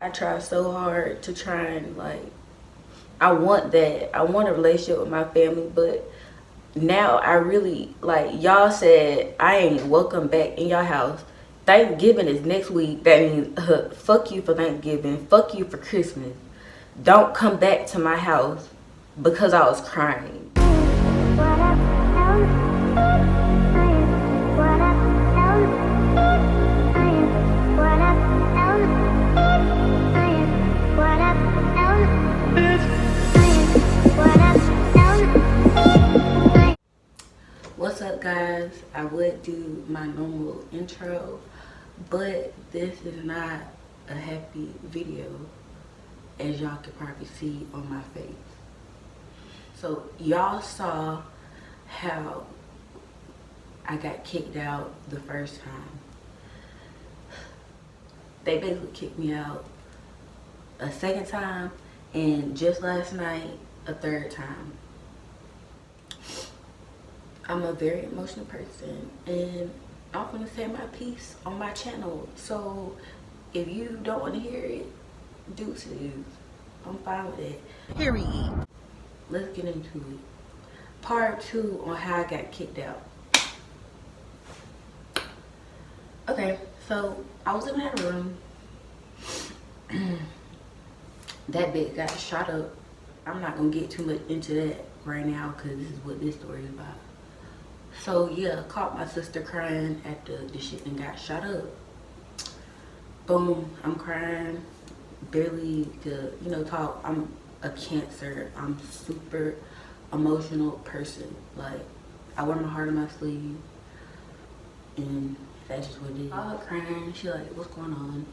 I try so hard to try and like, I want that. I want a relationship with my family, but now I really, like, y'all said I ain't welcome back in y'all house. Thanksgiving is next week. That means fuck you for Thanksgiving. Fuck you for Christmas. Don't come back to my house because I was crying. What's up, guys? I would do my normal intro, but this is not a happy video, as y'all can probably see on my face. So y'all saw how I got kicked out the first time. They basically kicked me out a second time, and just last night, a third time. I'm a very emotional person, and I'm gonna say my piece on my channel. So if you don't want to hear it, do to you. I'm fine with it. Period. Let's get into it. Part 2 on how I got kicked out. Okay, so I was in that room. That bitch got shot up. I'm not gonna get too much into that right now because this is what this story is about. So yeah, caught my sister crying after the shit and got shot up. Boom, I'm crying, barely to, talk. I'm a Cancer. I'm super emotional person. Like, I wear my heart on my sleeve, and that's just what it is. I was crying. She like, what's going on?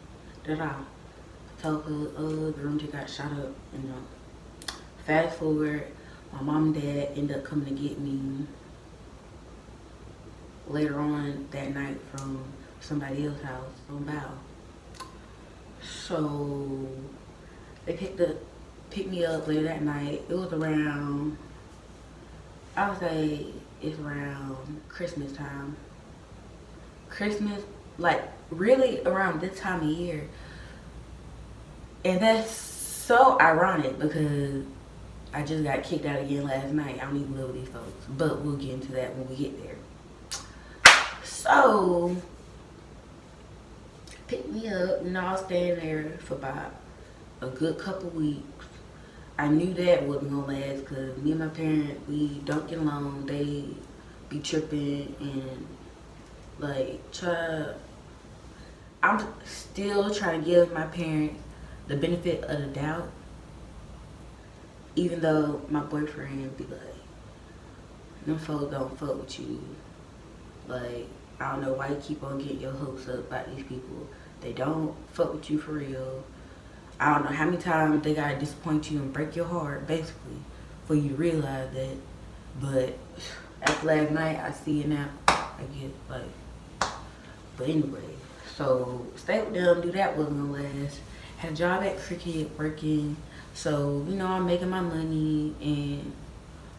Da-da. Told her, the room just got shot up. Fast forward, my mom and dad ended up coming to get me later on that night from somebody else's house on Bow. So they picked me up later that night. It was around, I would say it's around Christmas time. Christmas, like really around this time of year. And that's so ironic because I just got kicked out again last night. I don't even live with these folks, but we'll get into that when we get there. So, picked me up, and I was staying there for about a good couple weeks. I knew that wasn't gonna last because me and my parents, we don't get along. They be tripping and like I'm still trying to give my parents the benefit of the doubt, even though my boyfriend be like, them folks don't fuck with you. Like, I don't know why you keep on getting your hopes up about these people. They don't fuck with you for real. I don't know how many times they gotta disappoint you and break your heart, basically, for you to realize that. But after last night, I see it now. I get like, but anyway, so stay with them, do that wasn't gonna last. Had a job at Cricket working, so I'm making my money, and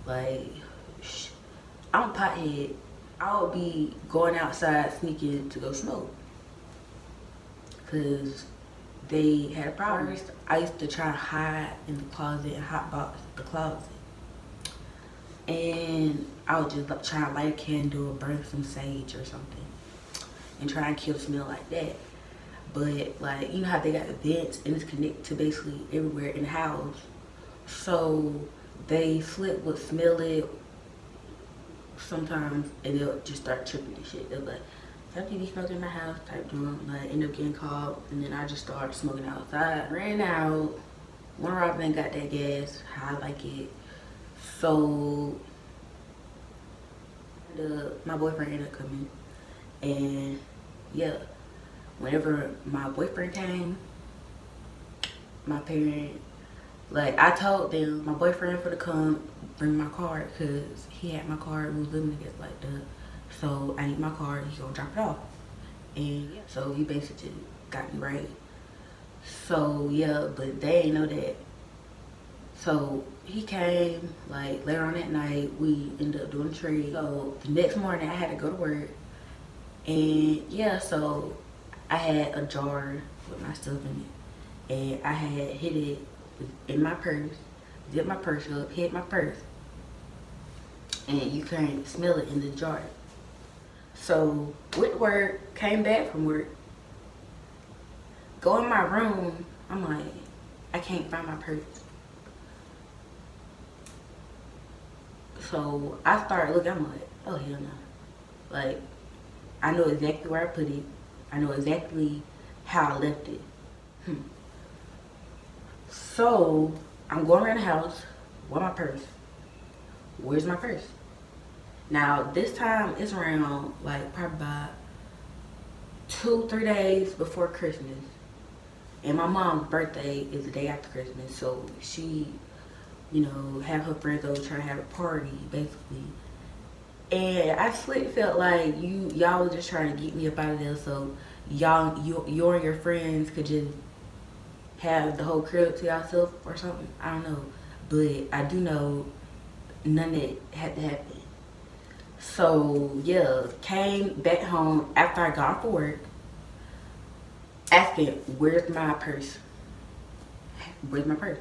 like, I'm a pothead. I would be going outside sneaking to go smoke because they had a problem. I used to try to hide in the closet and hotbox the closet, and I would just try to light a candle or burn some sage or something and try and kill the smell like that. But like, you know how they got the vents and it's connected to basically everywhere in the house, so they slip would smell it sometimes, and they'll just start tripping and shit. They'll be like, something be smoking in my house type doing, like, end up getting caught, and then I just start smoking outside. Ran out, went around and got that gas, how I like it. So my boyfriend ended up coming, and yeah, whenever my boyfriend came, my parents, like, I told them my boyfriend for to come bring my card because he had my card. We was living together like that. So I need my card. He gonna drop it off. And yeah, so he basically got me right. So yeah, but they ain't know that. So he came like later on that night. We ended up doing a trade. So the next morning I had to go to work. And yeah, so I had a jar with my stuff in it. and I had hid it in my purse, zipped my purse up, hid my purse, and you can't smell it in the jar. So went to work, came back from work, go in my room, I'm like, I can't find my purse. So I started looking, I'm like, oh hell no. Like, I know exactly where I put it. I know exactly how I left it. So I'm going around the house with my purse. Where's my purse? Now this time it's around like probably about 2-3 days before Christmas. And my mom's birthday is the day after Christmas, so she, you know, have her friends over trying to have a party, basically. And I felt like y'all was just trying to get me up out of there, so you and your friends could just have the whole crib to yourself or something. I don't know, but I do know none of it had to happen. So yeah, came back home after I got off of work, asking, where's my purse? Where's my purse?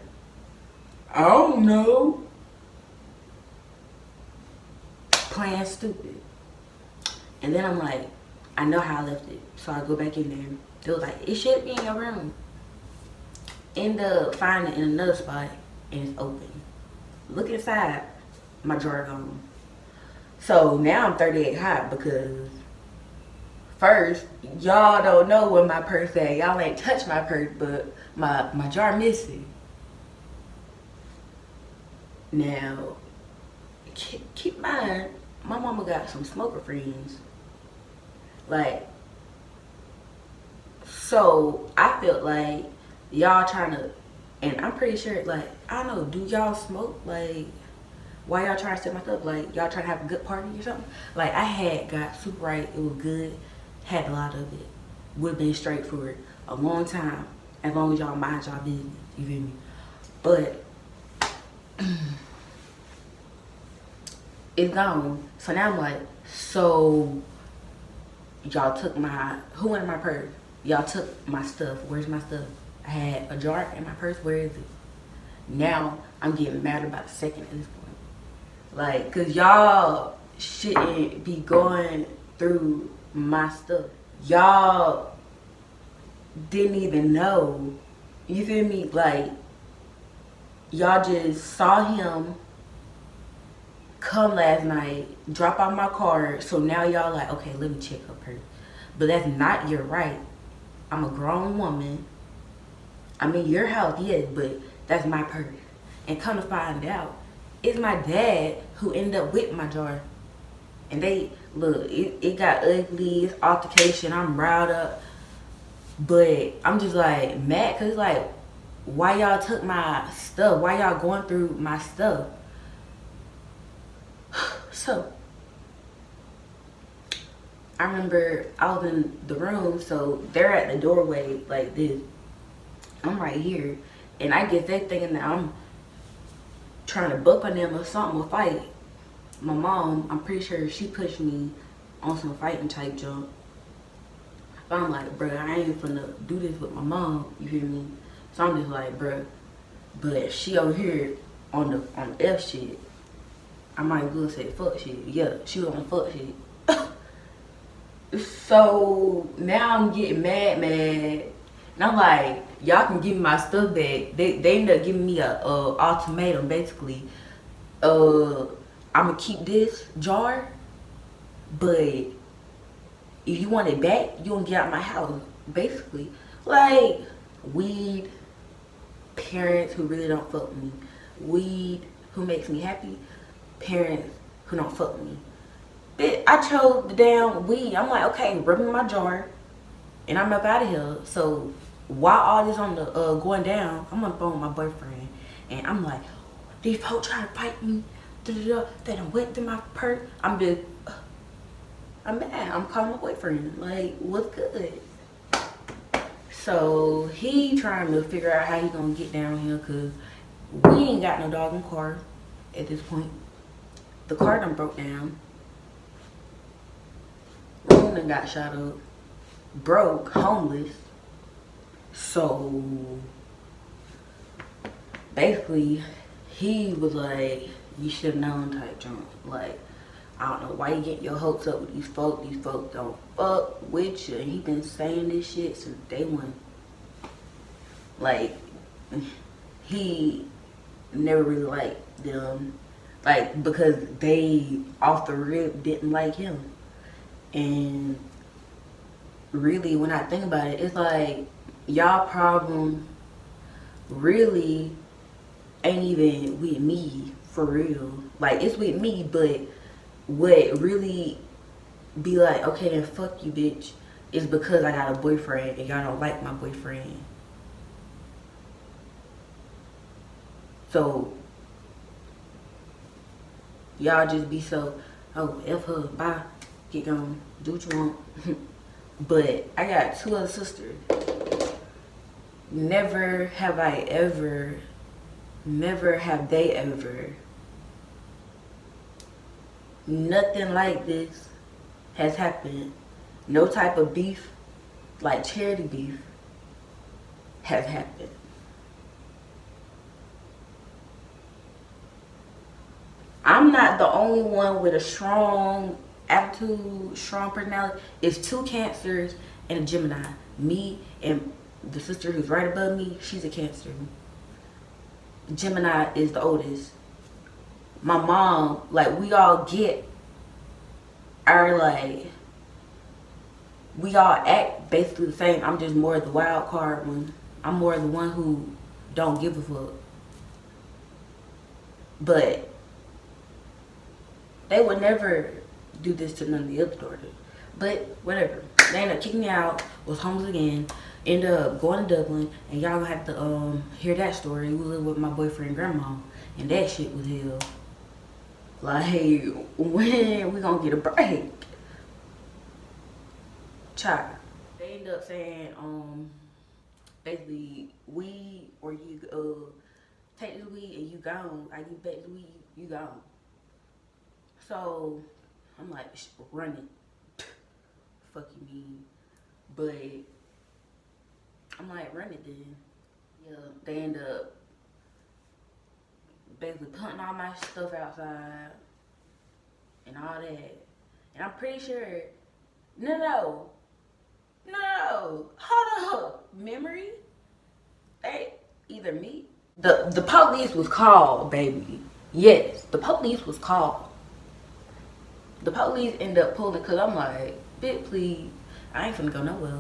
I don't know. Playing stupid. And then I'm like, I know how I left it. So I go back in there. It was like, it should be in your room. End up finding it in another spot, and it's open. Look inside, my drawer gone. So now I'm 38 hot because first, y'all don't know where my purse at. Y'all ain't touched my purse, but my jar missing. Now, keep in mind, my mama got some smoker friends. Like, so I felt like y'all trying to, and I'm pretty sure, like, I don't know, do y'all smoke? Like, why y'all trying to set my stuff? Like, y'all trying to have a good party or something? Like, I had got super right, it was good, had a lot of it. Would've been straight for it a long time, as long as y'all mind y'all business, you feel me? But it's gone. So now I'm like, so y'all took who wanted my purse? Y'all took my stuff. Where's my stuff? I had a jar in my purse. Where is it? Now I'm getting mad about the second at this point. Like, cause y'all shouldn't be going through my stuff. Y'all didn't even know. You feel me? Like, y'all just saw him come last night, drop out my card, so now y'all like, okay, let me check her purse. But that's not your right. I'm a grown woman. I'm in your house, yes, but that's my purse. And come to find out, it's my dad who ended up with my jar. And they, look, it got ugly, it's altercation, I'm riled up. But I'm just like mad, cause like, why y'all took my stuff? Why y'all going through my stuff? So, I remember I was in the room, so they're at the doorway like this. I'm right here, and I guess they thinking that I'm trying to buck on them or something, or fight. My mom, I'm pretty sure she pushed me on some fighting type junk. But I'm like, bruh, I ain't finna do this with my mom, you hear me? So I'm just like, bruh, but she over here on the F shit. I might as well say fuck shit. Yeah, she was on fuck shit. So now I'm getting mad. And I'm like, y'all can give me my stuff back. They end up giving me a ultimatum, basically. I'ma keep this jar, but if you want it back, you gonna get out of my house, basically. Like, weed, parents who really don't fuck with me. Weed who makes me happy, parents who don't fuck with me. But I chose the damn weed. I'm like, okay, rub me my jar, and I'm up out of here. So while all this on the going down, I'm on the phone with my boyfriend, and I'm like, these folks trying to fight me. They done went through my purse. I'm just, I'm mad. I'm calling my boyfriend. Like, what's good? So he trying to figure out how he gonna get down here, cause we ain't got no doggone car at this point. The car done broke down. Room got shot up. Broke, homeless. So basically, he was like, you should have known type drunk. Like, I don't know why you get your hopes up with these folks. These folks don't fuck with you. And he been saying this shit since day one. Like, he never really liked them. Like, because they, off the rip, didn't like him. And really, when I think about it, it's like, y'all problem really ain't even with me, for real. Like, it's with me, but what really be like, okay, then fuck you, bitch, is because I got a boyfriend and y'all don't like my boyfriend. So y'all just be so, oh, F her, bye, get gone, do what you want. But I got 2 other sisters. Never have I ever, never have they ever, nothing like this has happened. No type of beef, like charity beef, has happened. I'm not the only one with a strong attitude, strong personality. It's 2 Cancers and a Gemini. Me and the sister who's right above me, she's a Cancer. Gemini is the oldest. My mom, like, we all get our, like, we all act basically the same. I'm just more the wild card one. I'm more the one who don't give a fuck. But they would never do this to none of the other daughters. But whatever. They ended up kicking me out, was homeless again, ended up going to Dublin, and y'all gonna have to hear that story. We lived with my boyfriend and grandma, and that shit was hell. Like, hey, when we gonna get a break? Child. They ended up saying, basically, weed, or you take this weed and you gone. I give you back the weed, you gone. So I'm like, run it. Fuck you mean. But I'm like, run it then. Yeah, they end up basically putting all my stuff outside and all that. And I'm pretty sure, no, hold up, memory? They either me. The police was called, baby. Yes, the police was called. The police end up pulling, cause I'm like, bitch, please, I ain't finna go nowhere.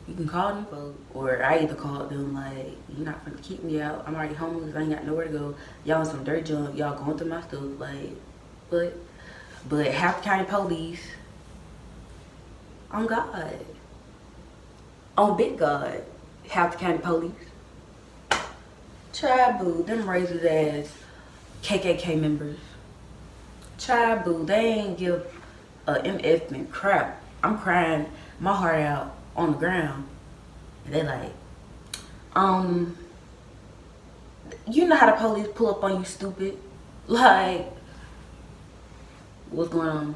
You can call them folks, or I either called them like, you're not finna keep me out. I'm already homeless. I ain't got nowhere to go. Y'all on some dirt junk. Y'all going through my stuff, like, but half the county police, on God, on big God, half the county police. Child boo, them racist ass KKK members. Child boo, they ain't give a MF crap. I'm crying my heart out on the ground. And they like, you know how the police pull up on you, stupid? Like, what's going on?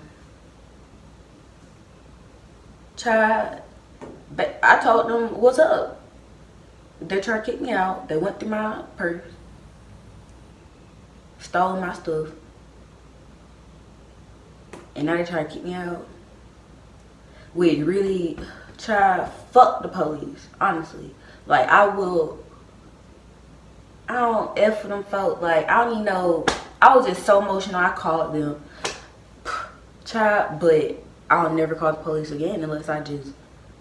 Child, but I told them, what's up? They tried to kick me out. They went through my purse, stole my stuff, and now they try to kick me out. Which really, child, fuck the police, honestly. Like, I don't F with them folk. Like, I don't even know. I was just so emotional, I called them. Child, but I'll never call the police again unless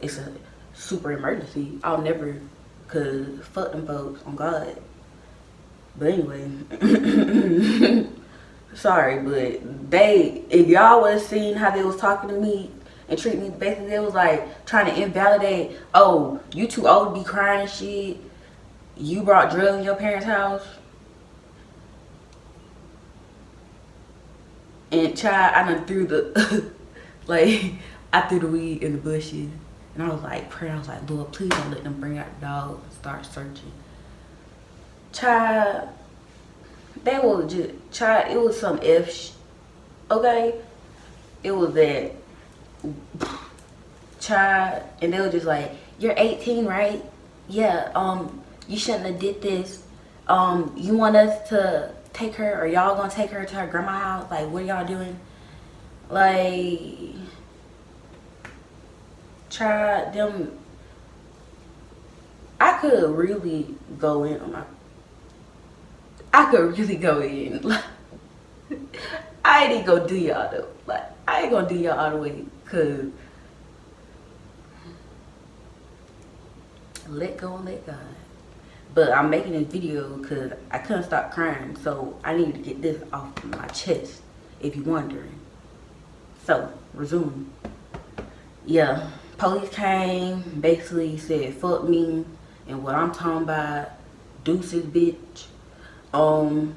it's a super emergency. I'll never, cause fuck them folks, on God. But anyway, sorry, but if y'all would have seen how they was talking to me and treating me, basically they was like trying to invalidate, oh, you too old to be crying and shit. You brought drugs in your parents' house. And child, I done threw the, like, I threw the weed in the bushes. And I was like, praying, I was like, Lord, please don't let them bring out the dog and start searching. Child, they were just, child, it was some okay? It was that, child, and they were just like, you're 18, right? Yeah, you shouldn't have did this. you want us to take her, or y'all gonna take her to her grandma's house? Like, what are y'all doing? Like, try them. I could really go in on my, I could really go in. I ain't gonna do y'all though. Like, I ain't gonna do y'all all the way, cause let go and let God. But I'm making this video because I couldn't stop crying, so I need to get this off my chest, if you're wondering. So, resume. Yeah, police came, basically said, fuck me, and what I'm talking about, deuces, bitch.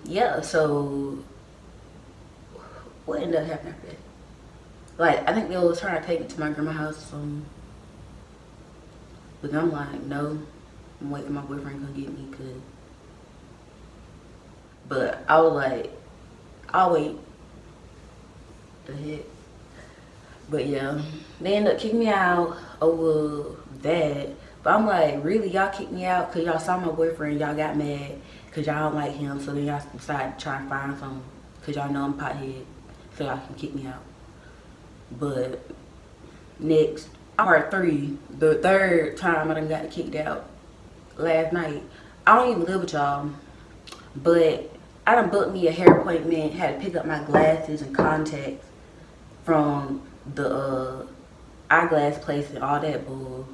Yeah, so, what ended up happening after that? Like, I think they was trying to take me to my grandma's house, but I'm like, no, I'm waiting for my boyfriend to come get me, cause. But I was like, I'll wait. The heck. But yeah, they ended up kicking me out over that. But I'm like, really, y'all kicked me out because y'all saw my boyfriend, y'all got mad because y'all don't like him, so then y'all decided to try and find something because y'all know I'm pothead, so y'all can kick me out. But next, part 3, the third time I done got kicked out last night. I don't even live with y'all, but I done booked me a hair appointment, had to pick up my glasses and contacts from the eyeglass place and all that bull.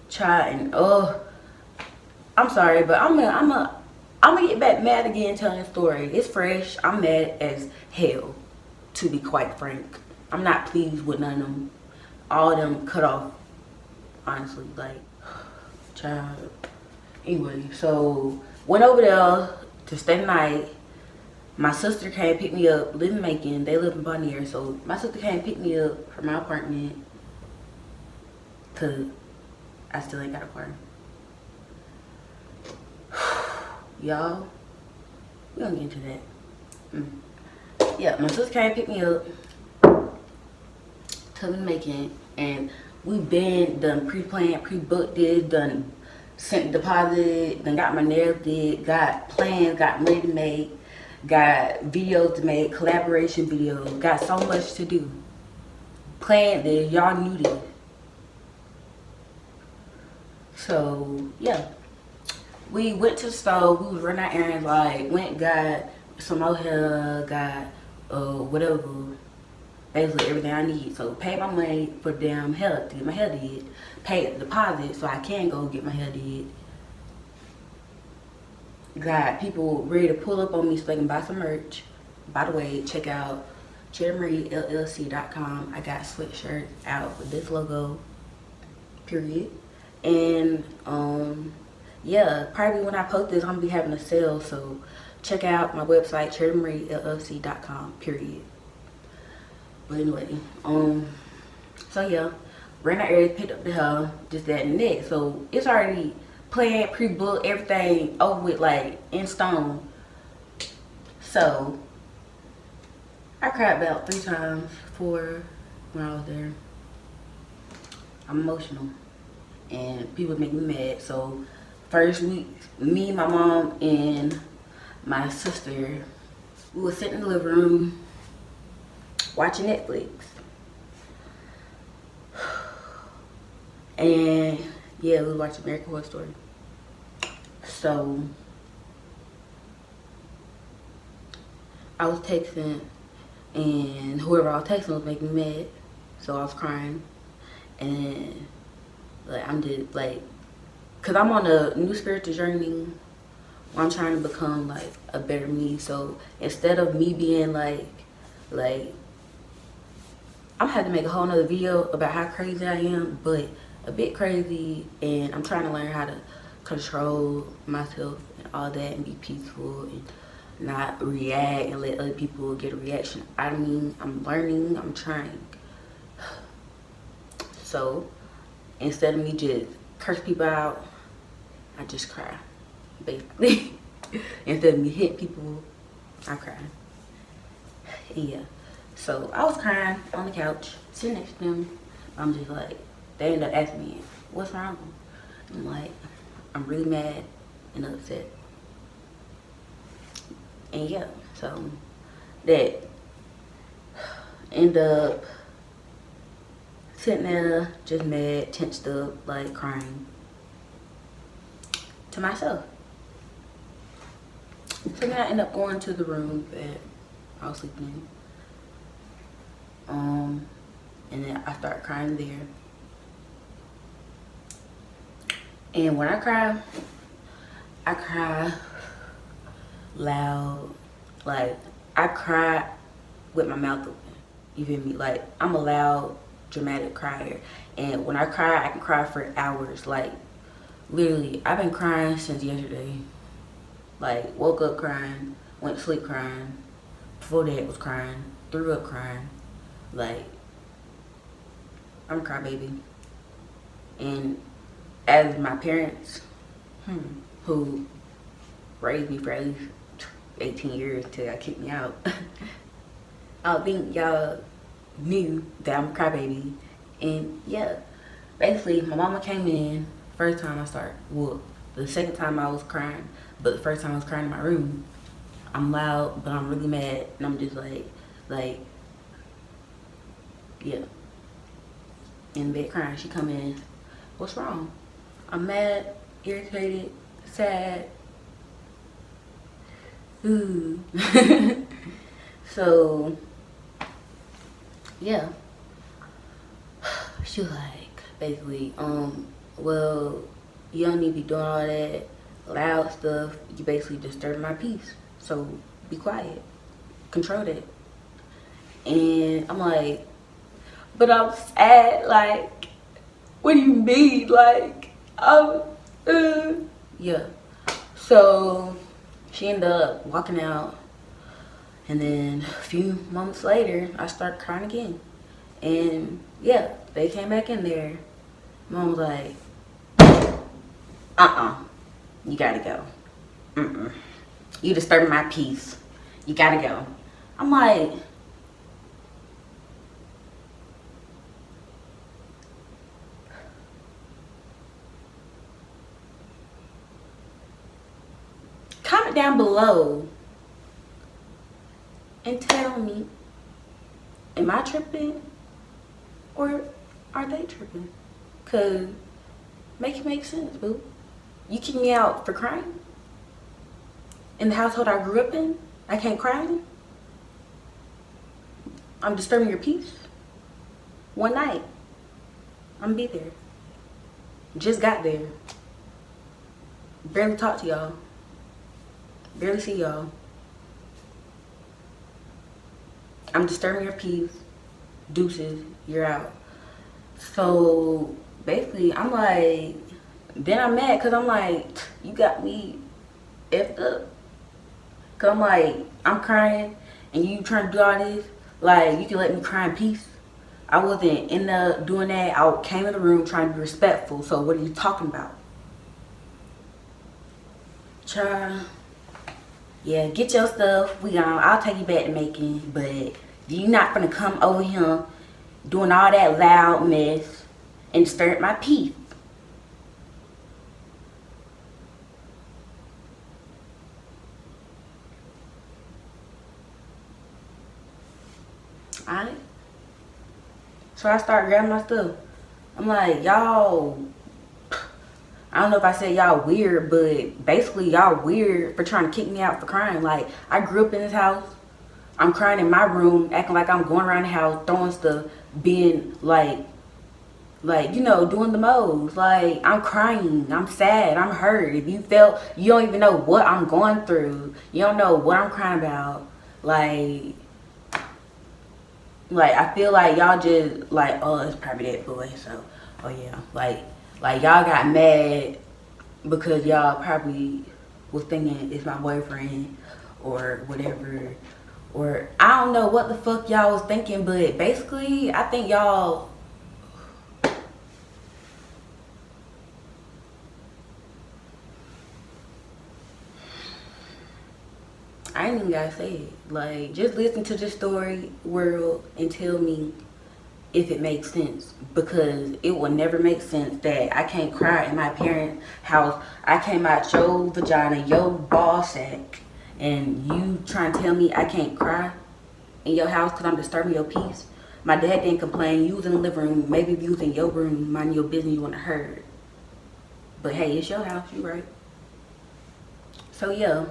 Try and I'm sorry, but I'm gonna get back mad again telling the story. It's fresh. I'm mad as hell, to be quite frank. I'm not pleased with none of them. All of them cut off, honestly. Like, child. Anyway, so went over there to stay the night. My sister came pick me up, live in Macon. They live in Bonnier, so my sister came pick me up from my apartment, cause I still ain't got a car. Y'all, we gonna get into that. Yeah, my sister came pick me up, took me to Macon, and we been done pre-planned, pre-booked this, done sent deposit, done got my nails did, got plans, got money to make, got videos to make, collaboration videos, got so much to do. Planned this, y'all knew this. So, yeah. We went to the store, we was running our errands, like, went, got some more hair, got, whatever, basically everything I need. So, paid my money for damn hair, to get my hair did. Paid the deposit so I can go get my hair did. Got people ready to pull up on me so they can buy some merch. By the way, check out CherryMarieLLC.com. I got sweatshirt out with this logo, period. And yeah, probably when I post this, I'm gonna be having a sale, so check out my website, CherryMarieLLC.com, period. But anyway, so yeah, ran out area, picked up the hair, just that and that. So it's already planned, pre-booked, everything over with, like in stone. So I cried about 3 times, 4 when I was there. I'm emotional, and people make me mad. So first week, me, my mom, and my sister, we were sitting in the living room watching Netflix. And yeah, we were watching American Horror Story. So I was texting, and whoever I was texting was making me mad. So I was crying, and like I'm just like, cause I'm on a new spiritual journey where I'm trying to become like a better me. So instead of me being like I'm having to make a whole nother video about how crazy I am, but a bit crazy, and I'm trying to learn how to control myself and all that and be peaceful and not react and let other people get a reaction out of me. I'm learning, I'm trying. So instead of me just curse people out, I just cry, basically. Instead of me hit people, I cry. Yeah. So I was crying on the couch, sitting next to them. I'm just like, they ended up asking me, what's wrong? I'm like, I'm really mad and upset. And yeah, so that end up sitting there just mad, tensed up, like crying to myself. So then I end up going to the room that I was sleeping in. And then I start crying there. And when I cry loud. Like, I cry with my mouth open. You feel me? Like, I'm a loud, dramatic crier. And when I cry, I can cry for hours. Like, literally, I've been crying since yesterday. Like, woke up crying, went to sleep crying, before that was crying, threw up crying. Like, I'm a crybaby. And as my parents, who raised me for at least 18 years till y'all kicked me out, I don't think y'all knew that I'm a crybaby. And yeah, basically my mama came in, first time I started, well, the second time I was crying, but the first time I was crying in my room. I'm loud, but I'm really mad, and I'm just like, yeah. In bed crying, she come in, what's wrong? I'm mad, irritated, sad. Ooh. So, yeah. She was like, basically, well, you don't need to be doing all that loud stuff. You basically disturbing my peace. So, be quiet. Control that. And I'm like, but I'm sad. Like, what do you mean? Like, yeah. So, she ended up walking out. And then a few moments later, I started crying again. And yeah, they came back in there. Mom was like, you gotta go. You disturbing my peace. You gotta go. I'm like, comment down below and tell me, am I tripping or are they tripping? Cause make it make sense, boo. You kick me out for crying? In the household I grew up in, I can't cry? I'm disturbing your peace? One night, I'm gonna be there. Just got there. Barely talk to y'all. Barely see y'all. I'm disturbing your peace. Deuces, you're out. So basically, I'm like, then I'm mad because I'm like, you got me effed up. Cause I'm like, I'm crying and you trying to do all this. Like, you can let me cry in peace. I wasn't in the doing that. I came in the room trying to be respectful. So what are you talking about? Child, yeah, get your stuff. We gone. I'll take you back to Macon, but you not gonna come over here doing all that loud mess and disturb my peace. Alright? So I start grabbing my stuff. I'm like, y'all, I don't know if I said y'all weird, but basically y'all weird for trying to kick me out for crying. Like, I grew up in this house. I'm crying in my room, acting like I'm going around the house, throwing stuff, being like, you know, doing the most. Like, I'm crying, I'm sad, I'm hurt. If you felt, you don't even know what I'm going through. You don't know what I'm crying about. Like I feel like y'all just like, oh, it's probably that boy. So, oh yeah, like y'all got mad because y'all probably was thinking it's my boyfriend or whatever. Or I don't know what the fuck y'all was thinking, but basically, I think y'all, I ain't even gotta say it. Like, just listen to the story world and tell me if it makes sense. Because it will never make sense that I can't cry in my parents' house. I came out your vagina, your ball sack, and you trying to tell me I can't cry in your house because I'm disturbing your peace. My dad didn't complain. You was in the living room. Maybe if you was in your room, minding your business, you wouldn't have heard. But hey, it's your house. You right. So yeah,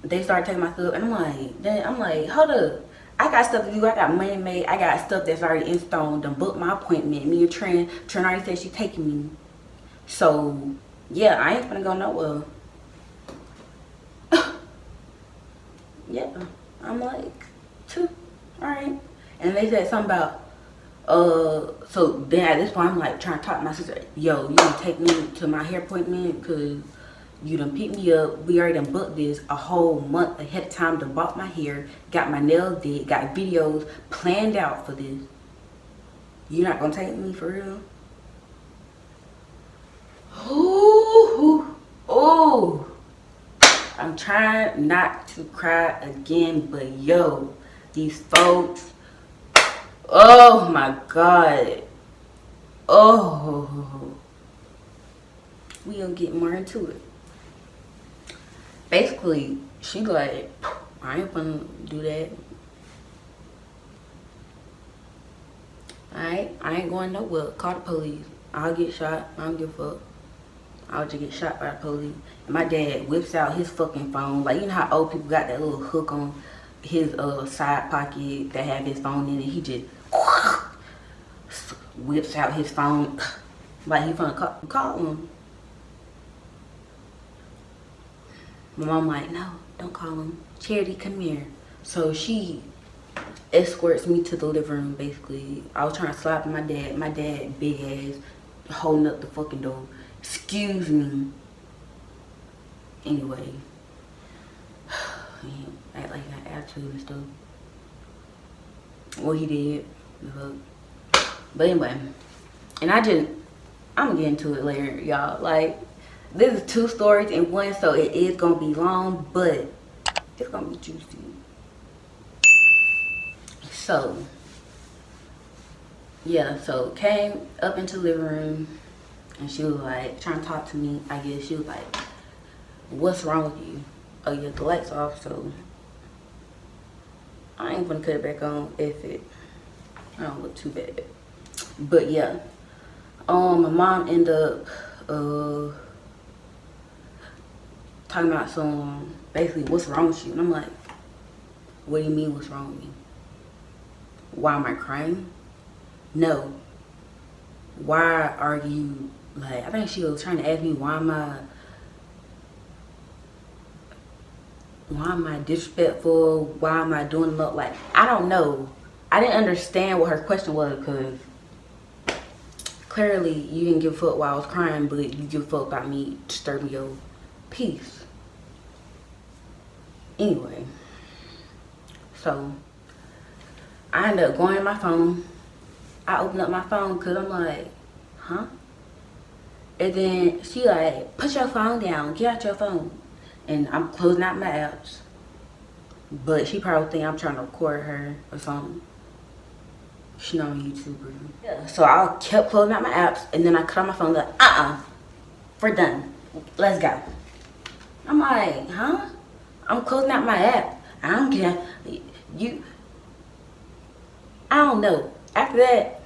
they started taking my stuff, and I'm like, hold up. I got stuff to do. I got money made. I got stuff that's already in stone. Done booked my appointment. Me and Trent already said she taking me. So yeah, I ain't gonna go nowhere. Yeah, I'm like, alright. And they said something about, so then at this point I'm like trying to talk to my sister, yo, you gonna take me to my hair appointment because you done picked me up. We already done booked this a whole month ahead of time. Done bought my hair, got my nails did, got videos planned out for this. You're not gonna take me for real? Ooh. I'm trying not to cry again, but yo, these folks, oh my God. Oh, we gonna get more into it. Basically, she like, I ain't gonna do that. Alright, I ain't going nowhere. Call the police. I'll get shot. I don't give a fuck. I'll just get shot by the police. And my dad whips out his fucking phone. Like, you know how old people got that little hook on his side pocket that have his phone in it? He just whips out his phone like he finna call him. My mom like, no, don't call him. Charity, come here. So she escorts me to the living room, basically. I was trying to slap my dad. My dad, big ass, holding up the fucking door. Excuse me. Anyway. Act like I got attitude and stuff. Well, he did. But anyway. And I'm gonna get into it later, y'all. Like, this is 2 stories in one, so it is gonna be long, but it's gonna be juicy. So, yeah, so came up into the living room, and she was like, trying to talk to me, I guess. She was like, what's wrong with you? Oh, yeah, the light's off, so I ain't gonna cut it back on if I don't look too bad. But yeah, my mom ended up talking about some, basically, what's wrong with you? And I'm like, what do you mean, what's wrong with me? Why am I crying? No. Why are you, like, I think she was trying to ask me, why am I disrespectful? Why am I doing look like, I don't know. I didn't understand what her question was, because clearly you didn't give a fuck while I was crying, but you give a fuck about me disturbing your peace. Anyway, so I ended up going to my phone. I opened up my phone because I'm like, huh? And then she like, put your phone down, get out your phone. And I'm closing out my apps. But she probably think I'm trying to record her or something. She on YouTube. Yeah. So I kept closing out my apps, and then I cut on my phone like, we're done. Let's go. I'm like, huh? I'm closing out my app. I don't care. I don't know. After that,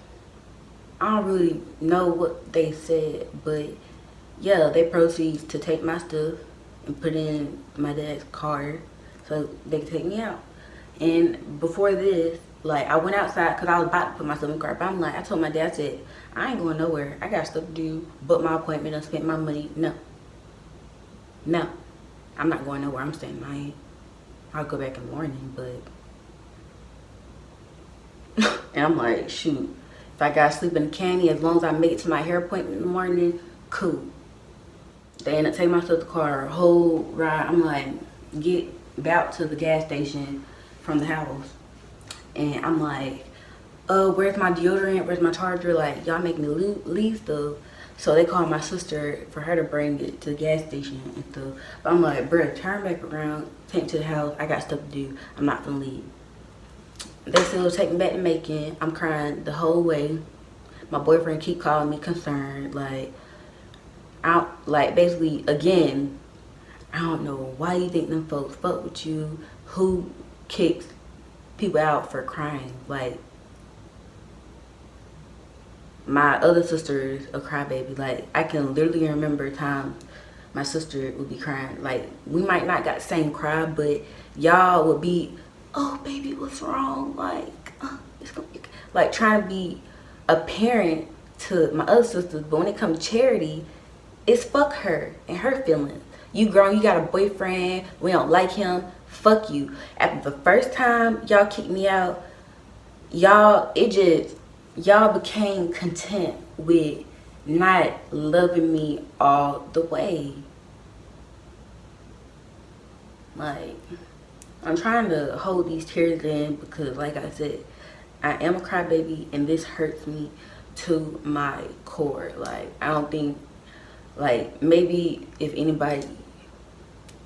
I don't really know what they said, but yeah, they proceed to take my stuff and put it in my dad's car so they could take me out. And before this, like, I went outside because I was about to put myself in the car, but I'm like, I told my dad, I said, I ain't going nowhere. I got stuff to do, book my appointment, and spend my money. No, I'm not going nowhere. I'm staying night. I'll go back in the morning, but and I'm like, shoot, if I gotta sleep in the candy, as long as I make it to my hair appointment in the morning, cool. They end up taking myself to the car, whole ride. I'm like, get back to the gas station from the house, and I'm like, where's my deodorant? Where's my charger? Like, y'all make me leave stuff. So they called my sister for her to bring it to the gas station and stuff. But I'm like, bruh, turn back around, take me to the house. I got stuff to do. I'm not gonna leave. They still take me back to Macon. I'm crying the whole way. My boyfriend keep calling me concerned. Like, basically, again, I don't know why you think them folks fuck with you. Who kicks people out for crying? Like, my other sister is a crybaby. Like, I can literally remember times my sister would be crying. Like, we might not got the same cry, but y'all would be, oh baby, what's wrong? Like, it's gonna be, like, trying to be a parent to my other sisters. But when it comes to Charity, it's fuck her and her feelings. You grown, you got a boyfriend, we don't like him, fuck you. After the first time y'all kicked me out, y'all became content with not loving me all the way. Like, I'm trying to hold these tears in because, like I said, I am a crybaby and this hurts me to my core. Like, I don't think, like, maybe if anybody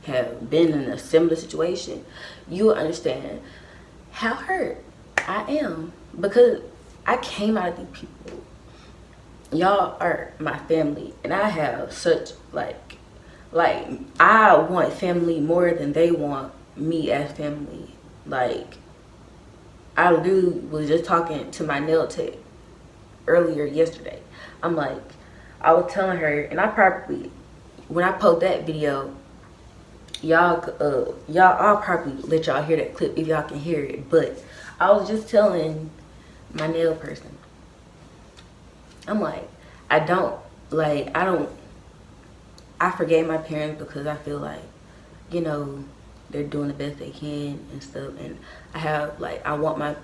have been in a similar situation, you will understand how hurt I am, because I came out of these people. Y'all are my family, and I have such like I want family more than they want me as family. Like, I literally was just talking to my nail tech earlier yesterday. I'm like, I was telling her, and I probably, when I post that video, I'll probably let y'all hear that clip if y'all can hear it. But I was just telling my nail person, I'm like, I forgave my parents because I feel like, you know, they're doing the best they can and stuff. And I want my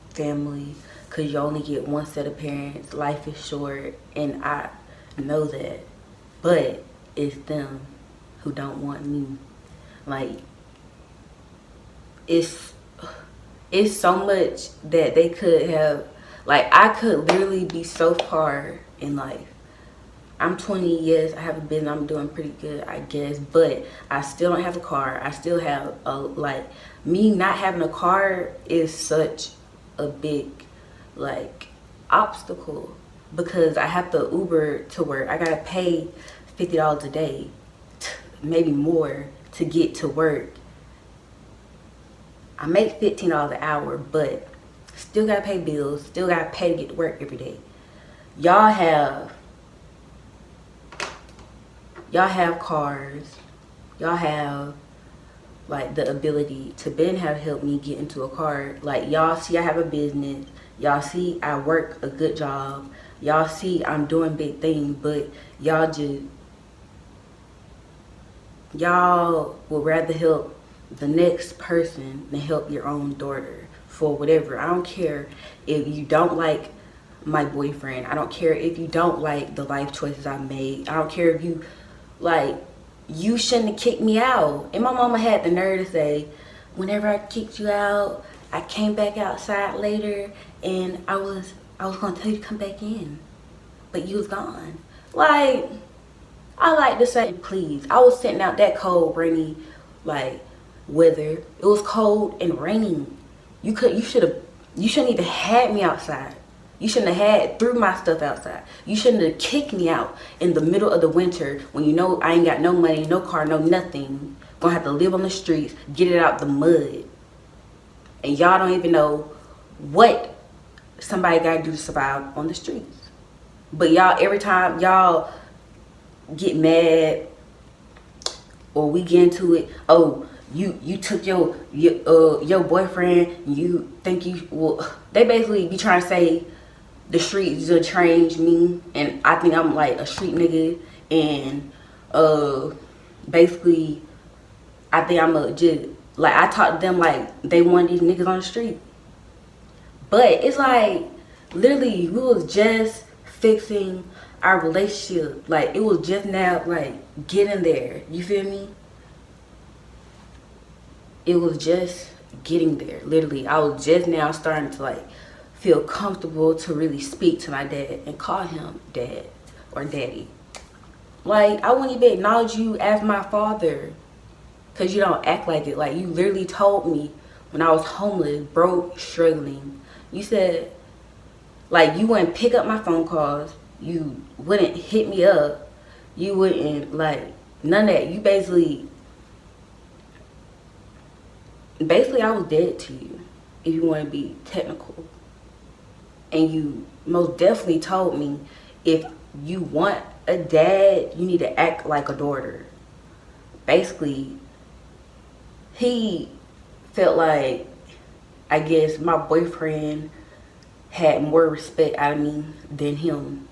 family, because you only get one set of parents. Life is short, and I know that. But it's them who don't want me. Like, it's so much that they could have. Like, I could literally be so far in life. I'm 20, yes, I have a business, I'm doing pretty good, I guess, but I still don't have a car. I still have me not having a car is such a big, like, obstacle, because I have to Uber to work. I gotta pay $50 a day, maybe more, to get to work. I make $15 an hour, but still gotta pay bills, still gotta pay to get to work every day. Y'all have cars, y'all have like the ability to have helped me get into a car. Like, y'all see I have a business, y'all see I work a good job, y'all see I'm doing big things, but y'all would rather help the next person than help your own daughter for whatever. I don't care if you don't like my boyfriend, I don't care if you don't like the life choices I made, I don't care if you, like, you shouldn't have kicked me out. And my mama had the nerve to say, whenever I kicked you out, I came back outside later and I was gonna tell you to come back in, but you was gone. Like, I like to say, please. I was sitting out that cold, rainy, like, weather. It was cold and raining. You shouldn't even had me outside. You shouldn't have threw my stuff outside. You shouldn't have kicked me out in the middle of the winter when you know I ain't got no money, no car, no nothing. Gonna have to live on the streets, get it out the mud. And y'all don't even know what somebody gotta do to survive on the streets. But y'all, every time y'all get mad or we get into it, oh, you took your boyfriend, you think you, well, they basically be trying to say the streets will change me, and I think I'm like a street nigga, and basically I think I'm I talk to them like they want these niggas on the street. But it's like, literally, we was just fixing our relationship. Like, it was just now, like, getting there. You feel me? It was just getting there. Literally, I was just now starting to, like, feel comfortable to really speak to my dad and call him dad or daddy. Like, I wouldn't even acknowledge you as my father because you don't act like it. Like, you literally told me when I was homeless, broke, struggling. You said, like, you wouldn't pick up my phone calls. You wouldn't hit me up. You wouldn't, like, None of that. You basically I was dead to you, if you want to be technical. And you most definitely told me, if you want a dad, you need to act like a daughter. Basically, he felt like, I guess, my boyfriend had more respect out of me than him.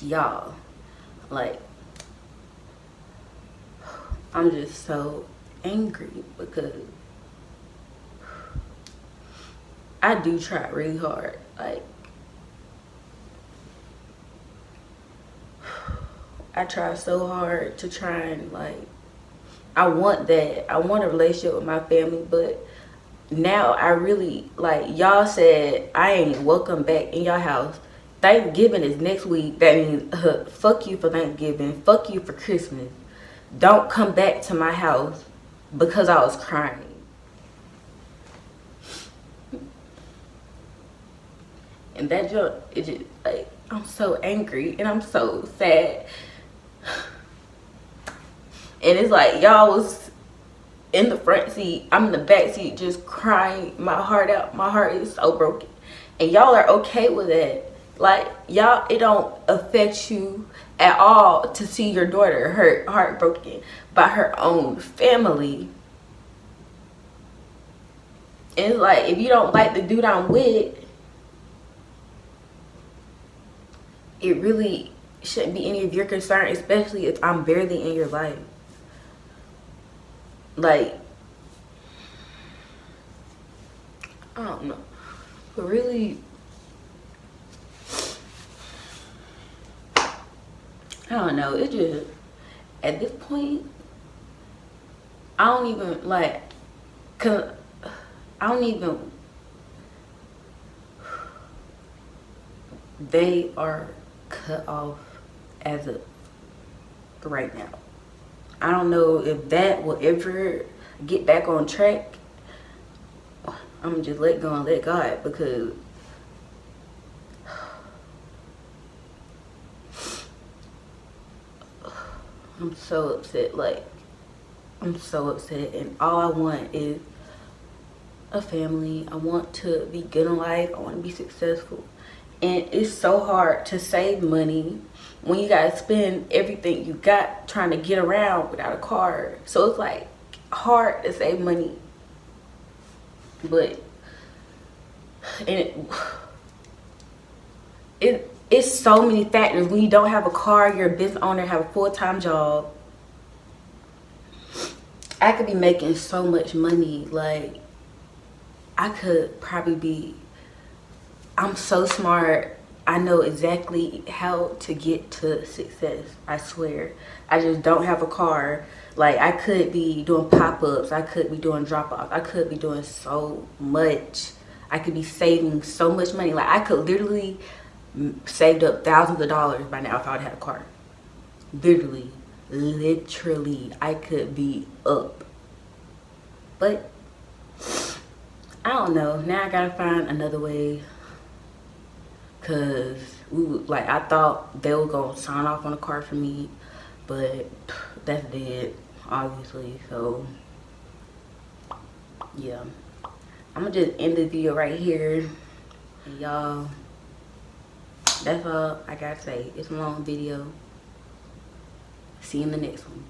Y'all, like, I'm just so angry because I do try really hard. Like, I try so hard to try and, like, I want that. I want a relationship with my family, but now I really, like, y'all said I ain't welcome back in your house. Thanksgiving is next week. That means fuck you for Thanksgiving. Fuck you for Christmas. Don't come back to my house because I was crying. And that joke, it just, like, I'm so angry and I'm so sad. And it's like, y'all was in the front seat, I'm in the back seat just crying my heart out. My heart is so broken. And y'all are okay with that. Like, y'all, it don't affect you at all to see your daughter hurt, heartbroken by her own family. And it's like, if you don't like the dude I'm with, it really shouldn't be any of your concern, especially if I'm barely in your life. Like, I don't know. But really, I don't know. It just, at this point, I don't even, like, cause I don't even, they are cut off as of right now. I don't know if that will ever get back on track. I'm gonna just let go and let God, because I'm so upset. Like, I'm so upset, and all I want is a family. I want to be good in life. I want to be successful. And it's so hard to save money when you gotta spend everything you got trying to get around without a car. So it's like hard to save money. But and it's so many factors. When you don't have a car, you're a business owner, have a full-time job. I could be making so much money. Like, I could probably be, I'm so smart. I know exactly how to get to success. I swear. I just don't have a car. Like, I could be doing pop-ups. I could be doing drop-offs. I could be doing so much. I could be saving so much money. Like, I could literally saved up thousands of dollars by now if I would have had a car. Literally, I could be up. But I don't know. Now I gotta find another way, cause like, I thought they were gonna sign off on a car for me, but that's dead, obviously. So yeah, I'm gonna just end the video right here, y'all. That's all I gotta say. It's a long video. See you in the next one.